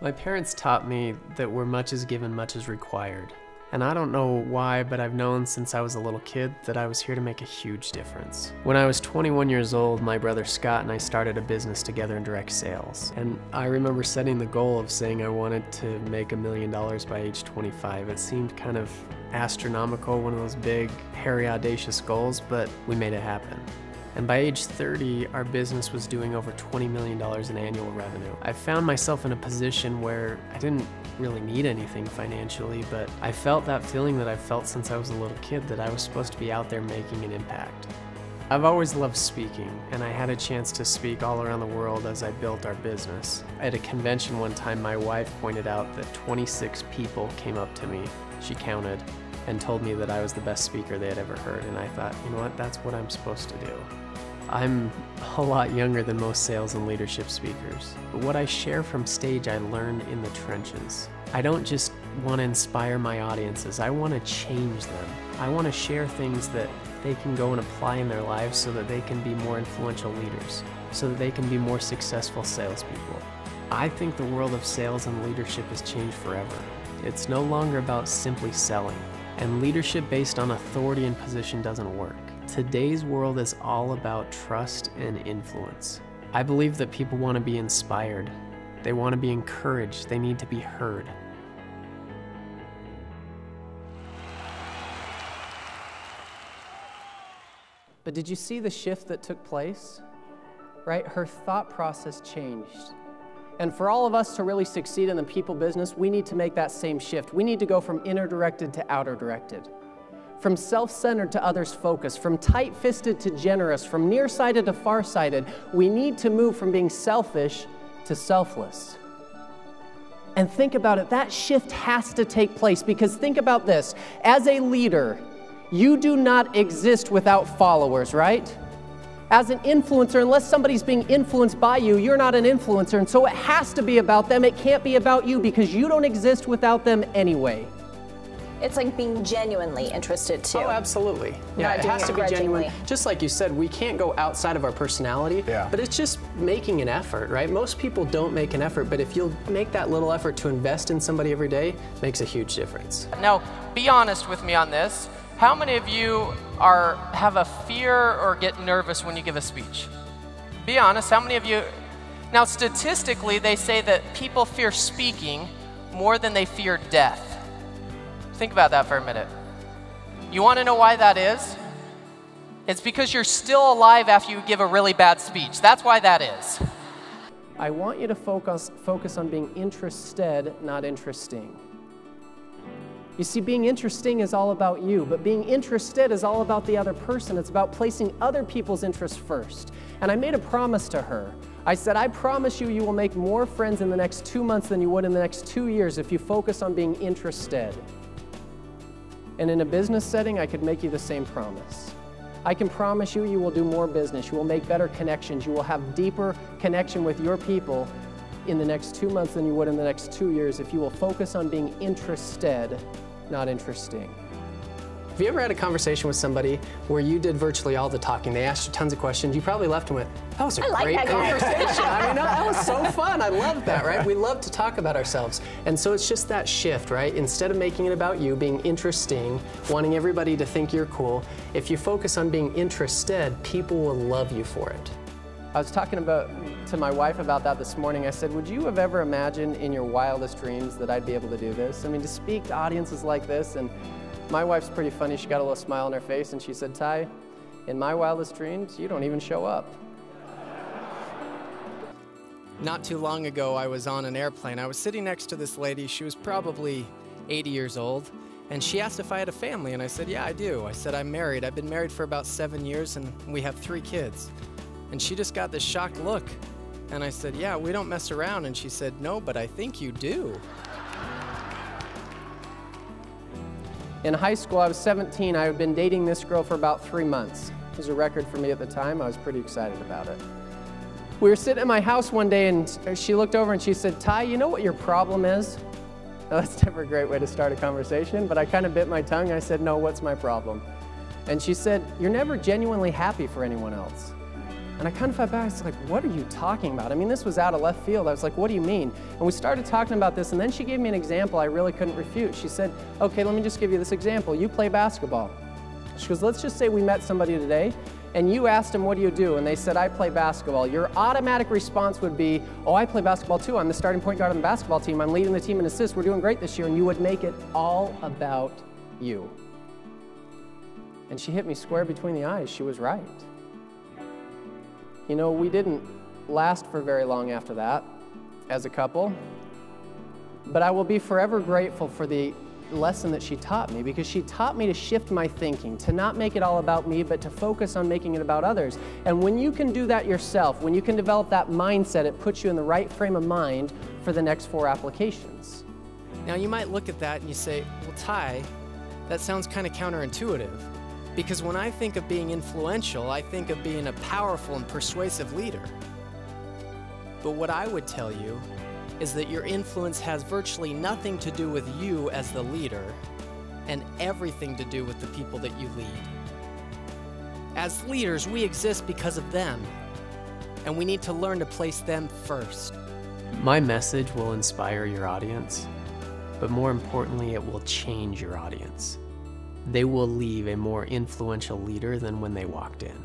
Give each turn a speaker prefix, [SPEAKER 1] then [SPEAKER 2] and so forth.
[SPEAKER 1] My parents taught me that where much is given, much is required. And I don't know why, but I've known since I was a little kid that I was here to make a huge difference. When I was 21 years old, my brother Scott and I started a business together in direct sales. And I remember setting the goal of saying I wanted to make $1 million by age 25. It seemed kind of astronomical, one of those big, hairy, audacious goals, but we made it happen. And by age 30, our business was doing over $20 million in annual revenue. I found myself in a position where I didn't really need anything financially, but I felt that feeling that I've felt since I was a little kid, that I was supposed to be out there making an impact. I've always loved speaking, and I had a chance to speak all around the world as I built our business. At a convention one time, my wife pointed out that 26 people came up to me, she counted, and told me that I was the best speaker they had ever heard, and I thought, you know what, that's what I'm supposed to do. I'm a lot younger than most sales and leadership speakers, but what I share from stage I learned in the trenches. I don't just want to inspire my audiences, I want to change them. I want to share things that they can go and apply in their lives so that they can be more influential leaders, so that they can be more successful salespeople. I think the world of sales and leadership has changed forever. It's no longer about simply selling, and leadership based on authority and position doesn't work. Today's world is all about trust and influence. I believe that people want to be inspired. They want to be encouraged. They need to be heard.
[SPEAKER 2] But did you see the shift that took place? Right? Her thought process changed. And for all of us to really succeed in the people business, we need to make that same shift. We need to go from inner directed to outer directed. From self-centered to others focused, from tight-fisted to generous, from nearsighted to farsighted. We need to move from being selfish to selfless. And think about it, that shift has to take place, because think about this, as a leader, you do not exist without followers, right? As an influencer, unless somebody's being influenced by you, you're not an influencer, and so it has to be about them. It can't be about you, because you don't exist without them anyway.
[SPEAKER 3] It's like being genuinely interested too.
[SPEAKER 1] Oh, absolutely. Yeah, it has to be genuine. Just like you said, we can't go outside of our personality, but it's just making an effort, right? Most people don't make an effort, but if you'll make that little effort to invest in somebody every day, it makes a huge difference.
[SPEAKER 4] Now, be honest with me on this. How many of you have a fear or get nervous when you give a speech? Be honest, how many of you? Now, statistically, they say that people fear speaking more than they fear death. Think about that for a minute. You want to know why that is? It's because you're still alive after you give a really bad speech. That's why that is.
[SPEAKER 2] I want you to focus on being interested, not interesting. You see, being interesting is all about you, but being interested is all about the other person. It's about placing other people's interests first. And I made a promise to her. I said, I promise you, you will make more friends in the next 2 months than you would in the next 2 years if you focus on being interested. And in a business setting, I could make you the same promise. I can promise you, you will do more business, you will make better connections, you will have deeper connection with your people in the next 2 months than you would in the next 2 years if you will focus on being interested, not interesting.
[SPEAKER 1] Have you ever had a conversation with somebody where you did virtually all the talking? They asked you tons of questions. You probably left and went, that was a great conversation. I mean, that was so fun. I love that, right? We love to talk about ourselves. And so it's just that shift, right? Instead of making it about you, being interesting, wanting everybody to think you're cool, if you focus on being interested, people will love you for it.
[SPEAKER 2] I was talking to my wife about that this morning. I said, would you have ever imagined in your wildest dreams that I'd be able to do this? I mean, to speak to audiences like this. And my wife's pretty funny. She got a little smile on her face and she said, Ty, in my wildest dreams, you don't even show up.
[SPEAKER 5] Not too long ago, I was on an airplane. I was sitting next to this lady. She was probably 80 years old, and she asked if I had a family, and I said, yeah, I do. I said, I'm married. I've been married for about 7 years, and we have 3 kids. And she just got this shocked look, and I said, yeah, we don't mess around, and she said, no, but I think you do.
[SPEAKER 2] In high school, I was 17. I had been dating this girl for about 3 months. It was a record for me at the time. I was pretty excited about it. We were sitting at my house one day, and she looked over and she said, Ty, you know what your problem is? Now, that's never a great way to start a conversation, but I kind of bit my tongue. I said, no, what's my problem? And she said, you're never genuinely happy for anyone else. And I kind of felt back, I was like, what are you talking about? I mean, this was out of left field. I was like, what do you mean? And we started talking about this, and then she gave me an example I really couldn't refute. She said, okay, let me just give you this example. You play basketball. She goes, let's just say we met somebody today, and you asked them, what do you do? And they said, I play basketball. Your automatic response would be, oh, I play basketball too. I'm the starting point guard on the basketball team. I'm leading the team in assists. We're doing great this year. And you would make it all about you. And she hit me square between the eyes. She was right. You know, we didn't last for very long after that as a couple, but I will be forever grateful for the lesson that she taught me, because she taught me to shift my thinking, to not make it all about me, but to focus on making it about others. And when you can do that yourself, when you can develop that mindset, it puts you in the right frame of mind for the next 4 applications.
[SPEAKER 5] Now you might look at that and you say, well, Ty, that sounds kind of counterintuitive. Because when I think of being influential, I think of being a powerful and persuasive leader. But what I would tell you is that your influence has virtually nothing to do with you as the leader, and everything to do with the people that you lead. As leaders, we exist because of them, and we need to learn to place them first.
[SPEAKER 1] My message will inspire your audience, but more importantly, it will change your audience. They will leave a more influential leader than when they walked in.